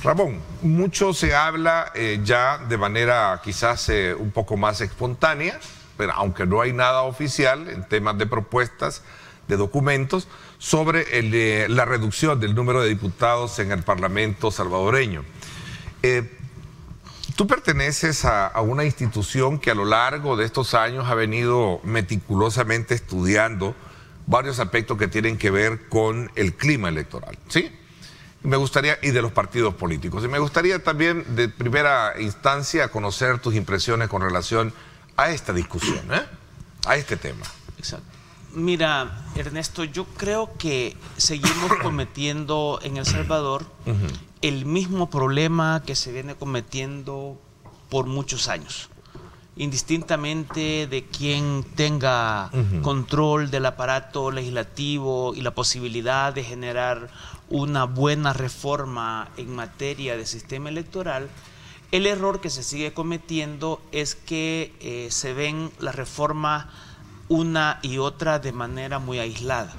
Ramón, mucho se habla ya de manera quizás un poco más espontánea, pero aunque no hay nada oficial en temas de propuestas, de documentos, sobre la reducción del número de diputados en el Parlamento salvadoreño. Tú perteneces a una institución que a lo largo de estos años ha venido meticulosamente estudiando varios aspectos que tienen que ver con el clima electoral, ¿sí? Me gustaría, y de los partidos políticos, y me gustaría también de primera instancia conocer tus impresiones con relación a esta discusión, a este tema. Exacto. Mira, Ernesto, yo creo que seguimos cometiendo en El Salvador el mismo problema que se viene cometiendo por muchos años. Indistintamente de quien tenga control del aparato legislativo y la posibilidad de generar una buena reforma en materia de sistema electoral, el error que se sigue cometiendo es que se ven las reformas una y otra de manera muy aislada.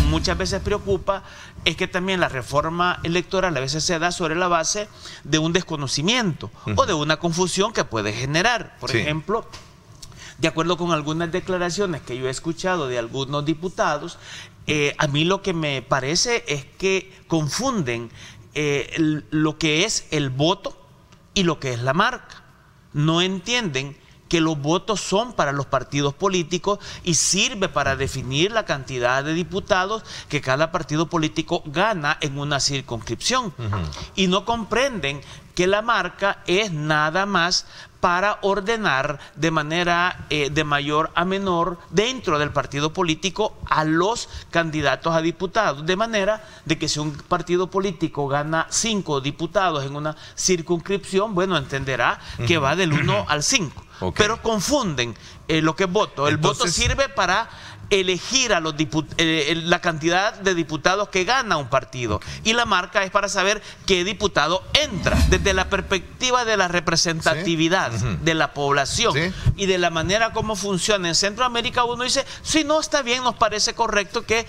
Muchas veces preocupa es que también la reforma electoral a veces se da sobre la base de un desconocimiento o de una confusión que puede generar. Por ejemplo, de acuerdo con algunas declaraciones que yo he escuchado de algunos diputados, a mí lo que me parece es que confunden lo que es el voto y lo que es la marca. No entienden que los votos son para los partidos políticos y sirve para definir la cantidad de diputados que cada partido político gana en una circunscripción. Y no comprenden que la marca es nada más para ordenar de manera de mayor a menor dentro del partido político a los candidatos a diputados, de manera de que si un partido político gana 5 diputados en una circunscripción, bueno, entenderá que va del 1 al 5. Pero confunden lo que es voto. El voto sirve para elegir a los la cantidad de diputados que gana un partido. Y la marca es para saber qué diputado entra. Desde la perspectiva de la representatividad de la población y de la manera como funciona en Centroamérica, uno dice, si no, está bien, nos parece correcto que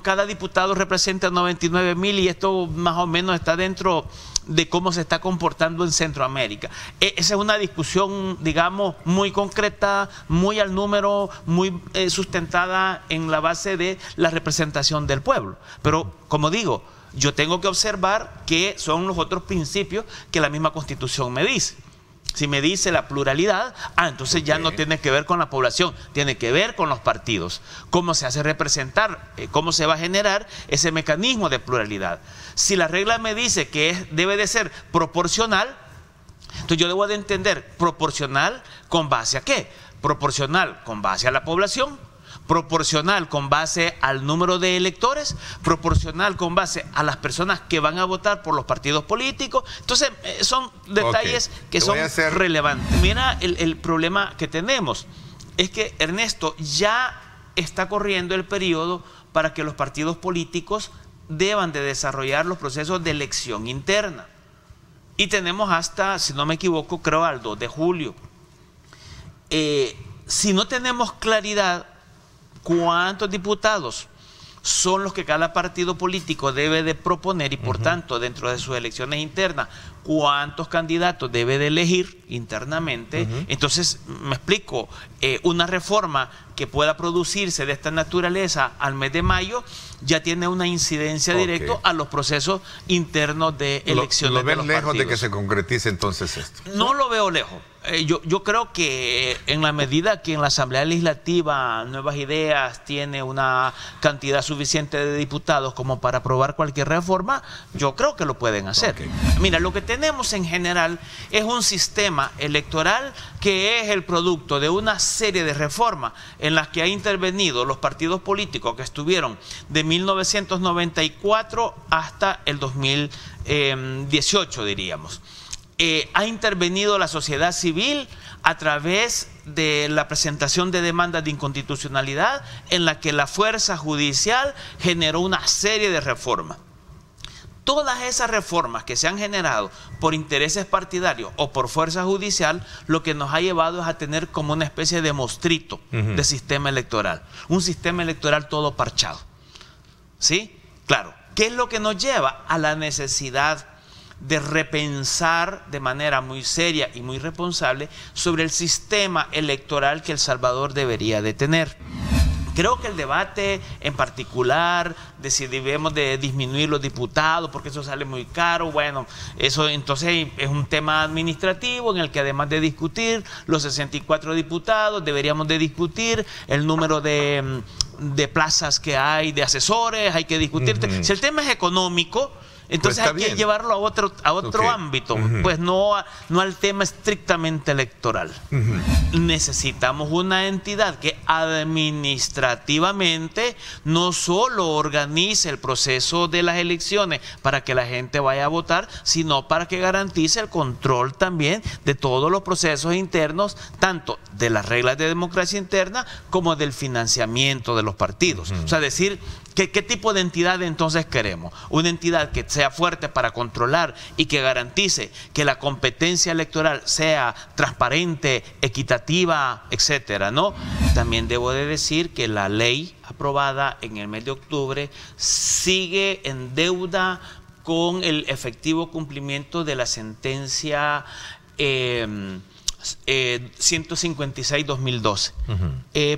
cada diputado represente a 99,000 y esto más o menos está dentro de cómo se está comportando en Centroamérica. Esa es una discusión, digamos, muy concreta, muy al número, muy sustentada en la base de la representación del pueblo. Pero, como digo, yo tengo que observar que son los otros principios que la misma Constitución me dice. Si me dice la pluralidad, entonces ya no tiene que ver con la población, tiene que ver con los partidos. Cómo se hace representar, cómo se va a generar ese mecanismo de pluralidad. Si la regla me dice que debe de ser proporcional, entonces yo debo de entender proporcional con base a qué. Proporcional con base a la población, proporcional con base al número de electores, proporcional con base a las personas que van a votar por los partidos políticos. Entonces, son detalles que son relevantes. Mira, el problema que tenemos es que, Ernesto, ya está corriendo el periodo para que los partidos políticos deban de desarrollar los procesos de elección interna. Y tenemos hasta, si no me equivoco, creo al 2 de julio. Si no tenemos claridad cuántos diputados son los que cada partido político debe de proponer y por tanto dentro de sus elecciones internas cuántos candidatos debe de elegir internamente, entonces me explico, una reforma que pueda producirse de esta naturaleza al mes de mayo ya tiene una incidencia directa a los procesos internos de elecciones. ¿Lo ven lejos de que se concretice entonces esto? No lo veo lejos. Yo creo que en la medida que en la Asamblea Legislativa Nuevas Ideas tiene una cantidad suficiente de diputados como para aprobar cualquier reforma, yo creo que lo pueden hacer. Mira, lo que tenemos en general es un sistema electoral que es el producto de una serie de reformas en las que ha intervenido los partidos políticos que estuvieron de 1994 hasta el 2018, diríamos. Ha intervenido la sociedad civil a través de la presentación de demandas de inconstitucionalidad en la que la fuerza judicial generó una serie de reformas. Todas esas reformas que se han generado por intereses partidarios o por fuerza judicial, lo que nos ha llevado es a tener como una especie de mostrito de sistema electoral. Un sistema electoral todo parchado. ¿Sí? Claro. ¿Qué es lo que nos lleva a la necesidad de repensar de manera muy seria y muy responsable sobre el sistema electoral que El Salvador debería de tener. Creo que el debate en particular de si debemos de disminuir los diputados porque eso sale muy caro, bueno, eso entonces es un tema administrativo en el que además de discutir los 64 diputados, deberíamos de discutir el número de plazas que hay de asesores, hay que discutir. Si el tema es económico, entonces pues hay que llevarlo a otro ámbito, pues no al tema estrictamente electoral. Necesitamos una entidad que administrativamente no solo organice el proceso de las elecciones para que la gente vaya a votar, sino para que garantice el control también de todos los procesos internos, tanto de las reglas de democracia interna como del financiamiento de los partidos. O sea, decir, ¿qué tipo de entidad entonces queremos? Una entidad que sea fuerte para controlar y que garantice que la competencia electoral sea transparente, equitativa, etcétera, ¿no? También debo de decir que la ley aprobada en el mes de octubre sigue en deuda con el efectivo cumplimiento de la sentencia 156-2012,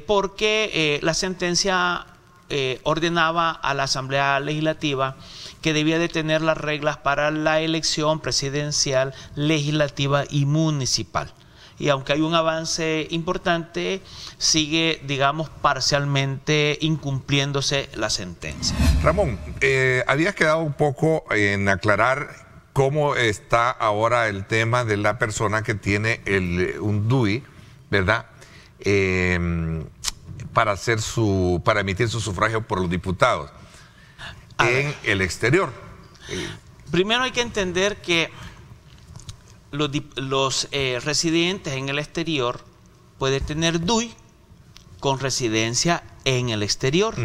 porque la sentencia ordenaba a la Asamblea Legislativa que debía de tener las reglas para la elección presidencial, legislativa y municipal. Y aunque hay un avance importante, sigue, digamos, parcialmente incumpliéndose la sentencia. Ramón, habías quedado un poco en aclarar cómo está ahora el tema de la persona que tiene un DUI, ¿verdad? Para emitir su sufragio por los diputados en el exterior. Primero hay que entender que los residentes en el exterior pueden tener DUI con residencia en el exterior,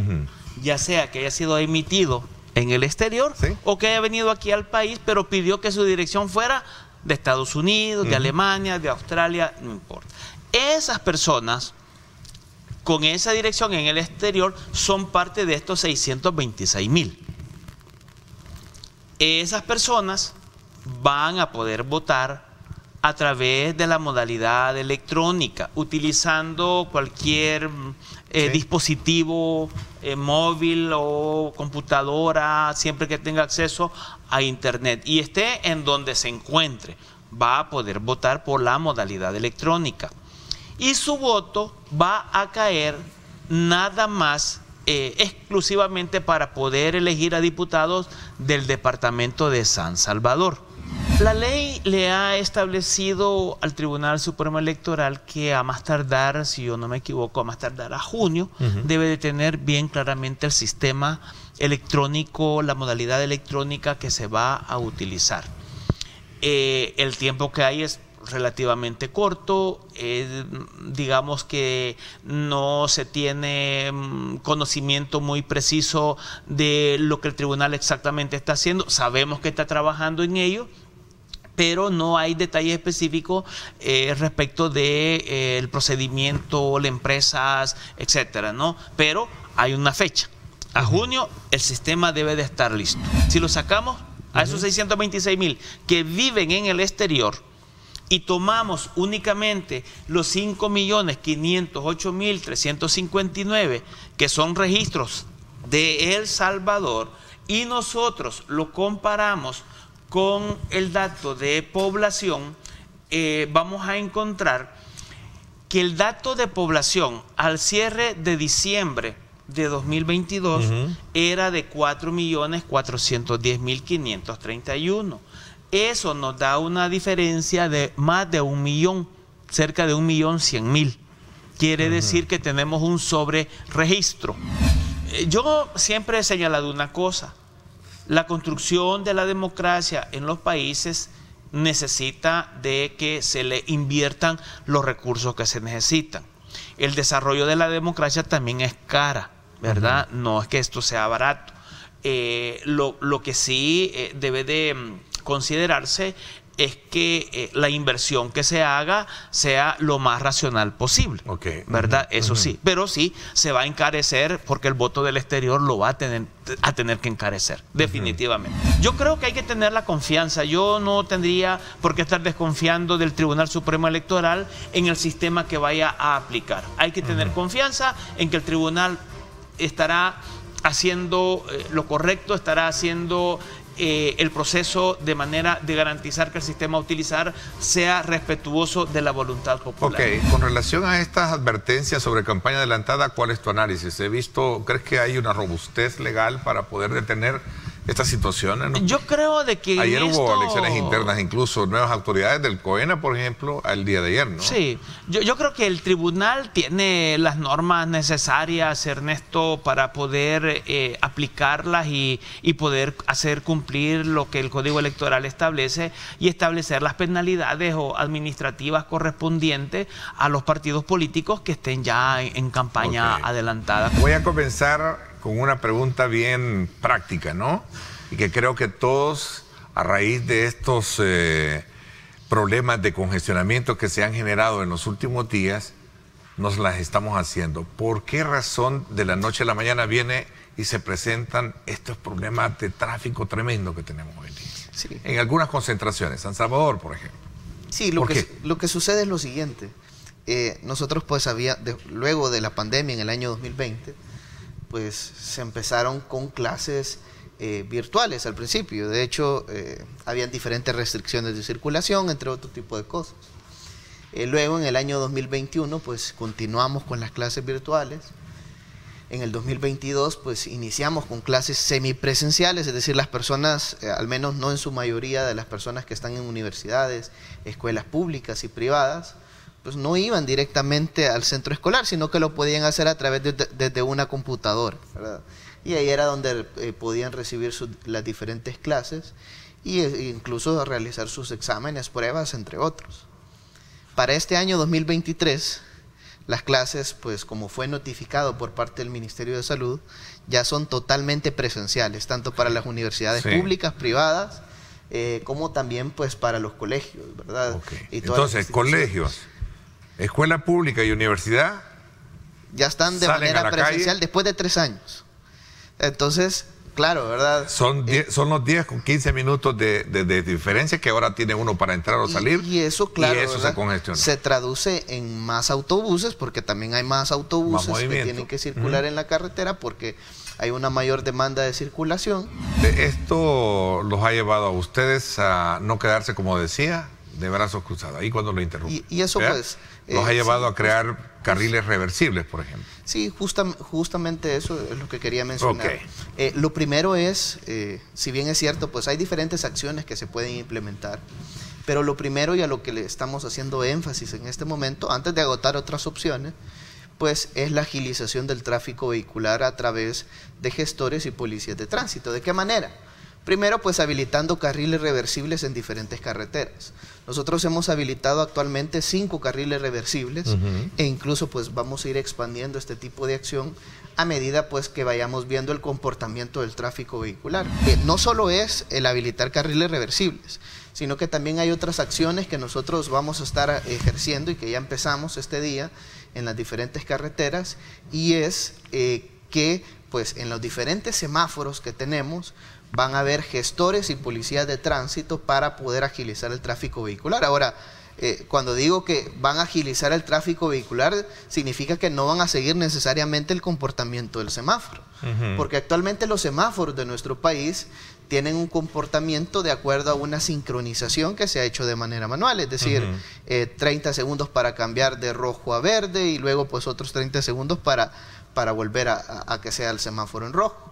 ya sea que haya sido emitido en el exterior, ¿sí?, o que haya venido aquí al país, pero pidió que su dirección fuera de Estados Unidos, de Alemania, de Australia, no importa. Esas personas con esa dirección en el exterior son parte de estos 626,000. Esas personas van a poder votar a través de la modalidad electrónica, utilizando cualquier dispositivo móvil o computadora, siempre que tenga acceso a internet y esté en donde se encuentre, va a poder votar por la modalidad electrónica. Y su voto va a caer nada más exclusivamente para poder elegir a diputados del departamento de San Salvador. La ley le ha establecido al Tribunal Supremo Electoral que a más tardar, si yo no me equivoco, a más tardar a junio, debe de tener bien claramente el sistema electrónico, la modalidad electrónica que se va a utilizar. El tiempo que hay es relativamente corto, digamos que no se tiene conocimiento muy preciso de lo que el tribunal exactamente está haciendo. Sabemos que está trabajando en ello, pero no hay detalles específicos respecto de el procedimiento, las empresas, etcétera, ¿no? Pero hay una fecha. A junio el sistema debe de estar listo. Si lo sacamos a esos 626,000 que viven en el exterior y tomamos únicamente los 5.508.359 que son registros de El Salvador y nosotros lo comparamos con el dato de población, vamos a encontrar que el dato de población al cierre de diciembre de 2022 era de 4.410.531. Eso nos da una diferencia de más de 1 millón, cerca de 1.100.000. Quiere decir que tenemos un sobreregistro. Yo siempre he señalado una cosa: la construcción de la democracia en los países necesita de que se le inviertan los recursos que se necesitan. El desarrollo de la democracia también es cara, ¿verdad? No es que esto sea barato. Lo que sí debe de considerarse es que la inversión que se haga sea lo más racional posible, ¿verdad? Eso sí, pero sí se va a encarecer porque el voto del exterior lo va a tener que encarecer, definitivamente. Yo creo que hay que tener la confianza. Yo no tendría por qué estar desconfiando del Tribunal Supremo Electoral en el sistema que vaya a aplicar. Hay que tener confianza en que el tribunal estará haciendo lo correcto, estará haciendo el proceso de manera de garantizar que el sistema a utilizar sea respetuoso de la voluntad popular. Ok, con relación a estas advertencias sobre campaña adelantada, ¿cuál es tu análisis? ¿Crees que hay una robustez legal para poder detener estas situaciones, ¿no? Yo creo de que ayer hubo elecciones internas, incluso nuevas autoridades del COENA, por ejemplo, al día de ayer, ¿no? Sí, yo creo que el tribunal tiene las normas necesarias, Ernesto, para poder aplicarlas y poder hacer cumplir lo que el Código Electoral establece y establecer las penalidades o administrativas correspondientes a los partidos políticos que estén ya en campaña adelantada. Voy a comenzar con una pregunta bien práctica, ¿no? Y que creo que todos, a raíz de estos problemas de congestionamiento que se han generado en los últimos días, nos las estamos haciendo. ¿Por qué razón de la noche a la mañana viene y se presentan estos problemas de tráfico tremendo que tenemos hoy en día? Sí. En algunas concentraciones, San Salvador, por ejemplo. Sí, lo que sucede es lo siguiente. Nosotros, pues, luego de la pandemia en el año 2020, pues se empezaron con clases virtuales al principio. De hecho, habían diferentes restricciones de circulación, entre otro tipo de cosas. Luego, en el año 2021, pues continuamos con las clases virtuales. En el 2022, pues iniciamos con clases semipresenciales, es decir, las personas, al menos no en su mayoría de las personas que están en universidades, escuelas públicas y privadas, pues no iban directamente al centro escolar, sino que lo podían hacer a través de una computadora, ¿verdad? Y ahí era donde podían recibir las diferentes clases e incluso realizar sus exámenes, pruebas, entre otros. Para este año 2023, las clases, pues como fue notificado por parte del Ministerio de Salud, ya son totalmente presenciales, tanto para las universidades públicas, privadas, como también pues para los colegios, ¿verdad? Y entonces, colegios, escuela pública y universidad ya están de manera presencial después de 3 años. Entonces, claro, ¿verdad? Son los 10 con 15 minutos de diferencia que ahora tiene uno para entrar o salir. Y eso, claro, y eso se congestiona. Se traduce en más autobuses, porque también hay más autobuses que tienen que circular en la carretera porque hay una mayor demanda de circulación. Esto los ha llevado a ustedes a no quedarse, como decía, de brazos cruzados. Ahí cuando lo interrumpen. Y eso, pues... los ha llevado a crear carriles reversibles, por ejemplo. Sí, justamente eso es lo que quería mencionar. Lo primero es, si bien es cierto, pues hay diferentes acciones que se pueden implementar, pero lo primero y a lo que le estamos haciendo énfasis en este momento, antes de agotar otras opciones, pues es la agilización del tráfico vehicular a través de gestores y policías de tránsito. ¿De qué manera? Primero, pues habilitando carriles reversibles en diferentes carreteras. Nosotros hemos habilitado actualmente 5 carriles reversibles e incluso pues vamos a ir expandiendo este tipo de acción a medida pues que vayamos viendo el comportamiento del tráfico vehicular. No solo es el habilitar carriles reversibles, sino que también hay otras acciones que nosotros vamos a estar ejerciendo y que ya empezamos este día en las diferentes carreteras, y es que pues en los diferentes semáforos que tenemos van a haber gestores y policías de tránsito para poder agilizar el tráfico vehicular. Ahora, cuando digo que van a agilizar el tráfico vehicular, significa que no van a seguir necesariamente el comportamiento del semáforo, porque actualmente los semáforos de nuestro país tienen un comportamiento de acuerdo a una sincronización que se ha hecho de manera manual, es decir, 30 segundos para cambiar de rojo a verde y luego pues otros 30 segundos para volver a que sea el semáforo en rojo.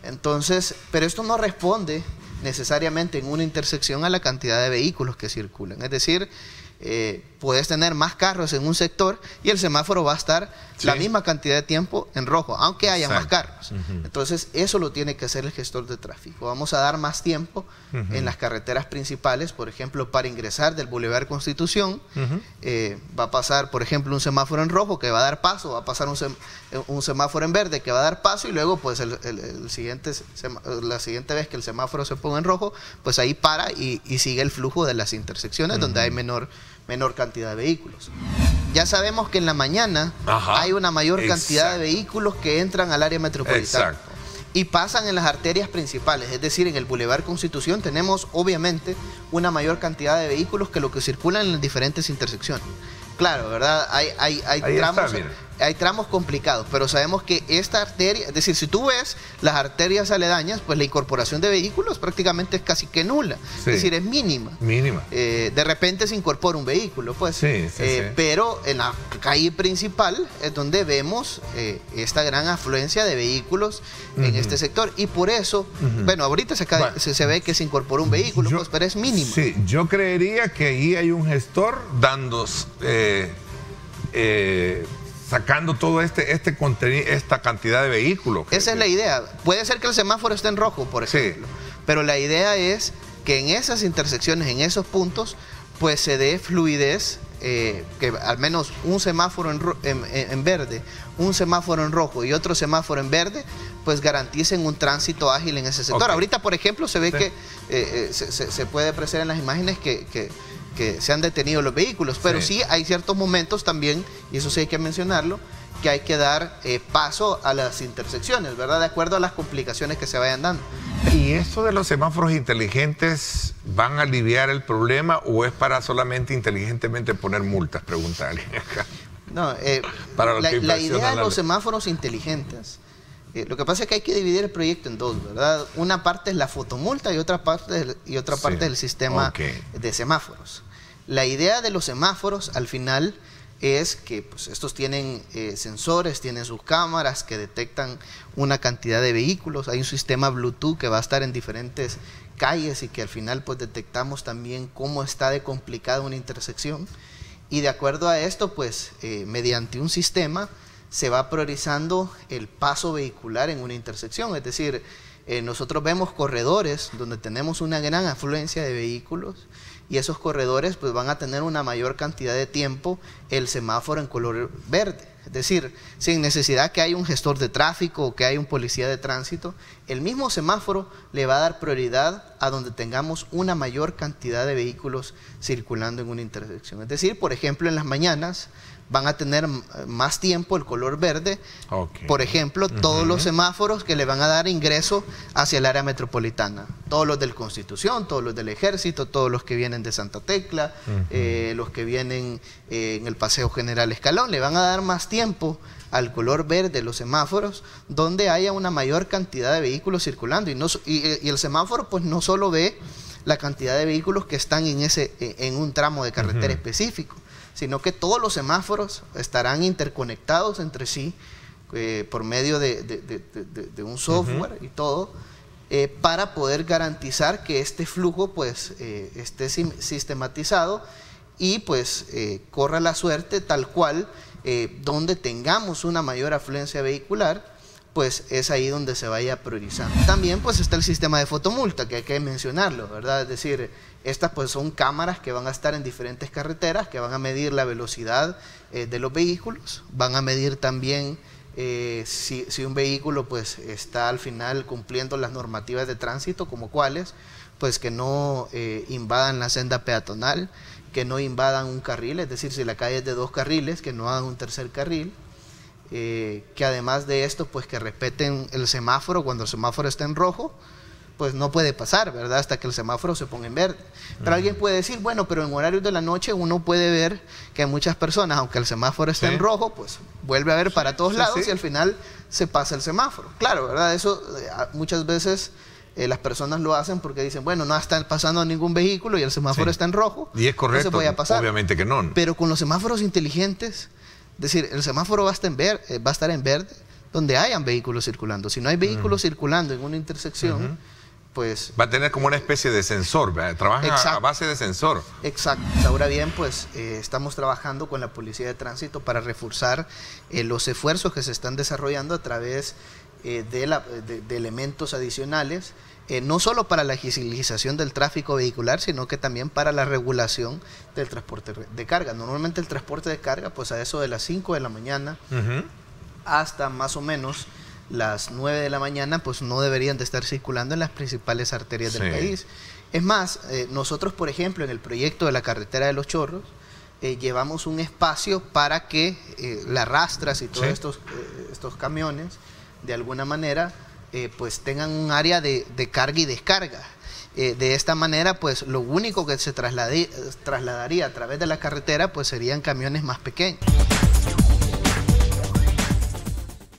Entonces, pero esto no responde necesariamente en una intersección a la cantidad de vehículos que circulan. Es decir, puedes tener más carros en un sector y el semáforo va a estar la misma cantidad de tiempo en rojo, aunque haya más carros. Entonces, eso lo tiene que hacer el gestor de tráfico. Vamos a dar más tiempo en las carreteras principales, por ejemplo, para ingresar del Boulevard Constitución, va a pasar, por ejemplo, un semáforo en rojo que va a dar paso, va a pasar un semáforo en verde que va a dar paso y luego, pues, la siguiente vez que el semáforo se ponga en rojo, pues ahí para y sigue el flujo de las intersecciones donde hay menor cantidad de vehículos. Ya sabemos que en la mañana hay una mayor cantidad de vehículos que entran al área metropolitana y pasan en las arterias principales, es decir, en el Boulevard Constitución tenemos obviamente una mayor cantidad de vehículos que lo que circulan en las diferentes intersecciones. Claro, ¿verdad? Hay tramos complicados, pero sabemos que esta arteria, es decir, si tú ves las arterias aledañas, pues la incorporación de vehículos prácticamente es casi que nula, es decir, es mínima. De repente se incorpora un vehículo, pues, pero en la calle principal es donde vemos esta gran afluencia de vehículos en este sector, y por eso, bueno, ahorita se ve que se incorpora un vehículo, pues, pero es mínimo. Sí, yo creería que ahí hay un gestor dando... sacando todo este contenido, esta cantidad de vehículos. Esa es la idea. Puede ser que el semáforo esté en rojo, por ejemplo, pero la idea es que en esas intersecciones, en esos puntos, pues se dé fluidez, que al menos un semáforo en verde, un semáforo en rojo y otro semáforo en verde, pues garanticen un tránsito ágil en ese sector. Ahorita, por ejemplo, se ve que se puede apreciar en las imágenes que se han detenido los vehículos, pero sí hay ciertos momentos también, y eso sí hay que mencionarlo, que hay que dar paso a las intersecciones, ¿verdad? De acuerdo a las complicaciones que se vayan dando. ¿Y esto de los semáforos inteligentes van a aliviar el problema o es para solamente inteligentemente poner multas? Pregunta alguien acá. No, la idea de los semáforos inteligentes, lo que pasa es que hay que dividir el proyecto en dos, ¿verdad? Una parte es la fotomulta y otra parte es el sistema de semáforos. La idea de los semáforos al final es que, pues, estos tienen sensores, tienen sus cámaras que detectan una cantidad de vehículos. Hay un sistema Bluetooth que va a estar en diferentes calles y que al final, pues, detectamos también cómo está de complicada una intersección. Y de acuerdo a esto, pues, mediante un sistema se va priorizando el paso vehicular en una intersección. Es decir, nosotros vemos corredores donde tenemos una gran afluencia de vehículos y esos corredores, pues, van a tener una mayor cantidad de tiempo el semáforo en color verde. Es decir, sin necesidad que haya un gestor de tráfico o que haya un policía de tránsito, el mismo semáforo le va a dar prioridad a donde tengamos una mayor cantidad de vehículos circulando en una intersección. Es decir, por ejemplo, en las mañanas van a tener más tiempo el color verde, por ejemplo, todos los semáforos que le van a dar ingreso hacia el área metropolitana, todos los del Constitución, todos los del Ejército, todos los que vienen de Santa Tecla, los que vienen en el Paseo General Escalón, le van a dar más tiempo al color verde los semáforos, donde haya una mayor cantidad de vehículos circulando, y el semáforo, pues, no solo ve la cantidad de vehículos que están en un tramo de carretera específico, sino que todos los semáforos estarán interconectados entre sí por medio de un software y todo, para poder garantizar que este flujo, pues, esté sistematizado y, pues, corra la suerte tal cual, donde tengamos una mayor afluencia vehicular, pues es ahí donde se vaya priorizando. También, pues, está el sistema de fotomulta, que hay que mencionarlo, ¿verdad? Es decir, estas, pues, son cámaras que van a estar en diferentes carreteras, que van a medir la velocidad de los vehículos, van a medir también si un vehículo, pues, está al final cumpliendo las normativas de tránsito, como cuáles, pues, que no invadan la senda peatonal, que no invadan un carril, es decir, si la calle es de 2 carriles, que no hagan un tercer carril, que además de esto, pues, que respeten el semáforo. Cuando el semáforo está en rojo, pues no puede pasar, ¿verdad? Hasta que el semáforo se ponga en verde. Pero alguien puede decir, bueno, pero en horarios de la noche uno puede ver que muchas personas, aunque el semáforo esté en rojo, pues vuelve a ver para todos lados y al final se pasa el semáforo. Claro, ¿verdad? Eso muchas veces las personas lo hacen porque dicen, bueno, no está pasando ningún vehículo y el semáforo está en rojo. Y es correcto, voy a pasar. Obviamente que no. Pero con los semáforos inteligentes, es decir, el semáforo va a estar en verde donde hayan vehículos circulando. Si no hay vehículos circulando en una intersección, pues... Va a tener como una especie de sensor, ¿verdad? Trabaja a base de sensor. Exacto. Ahora bien, pues estamos trabajando con la Policía de Tránsito para reforzar los esfuerzos que se están desarrollando a través de elementos adicionales, no solo para la agilización del tráfico vehicular, sino que también para la regulación del transporte de carga. Normalmente el transporte de carga, pues a eso de las 5 de la mañana hasta más o menos las 9 de la mañana, pues no deberían de estar circulando en las principales arterias del país. Es más, nosotros, por ejemplo, en el proyecto de la carretera de Los Chorros, llevamos un espacio para que las rastras y todos estos camiones, de alguna manera, pues tengan un área de carga y descarga. De esta manera, pues lo único que se trasladaría a través de la carretera, pues serían camiones más pequeños.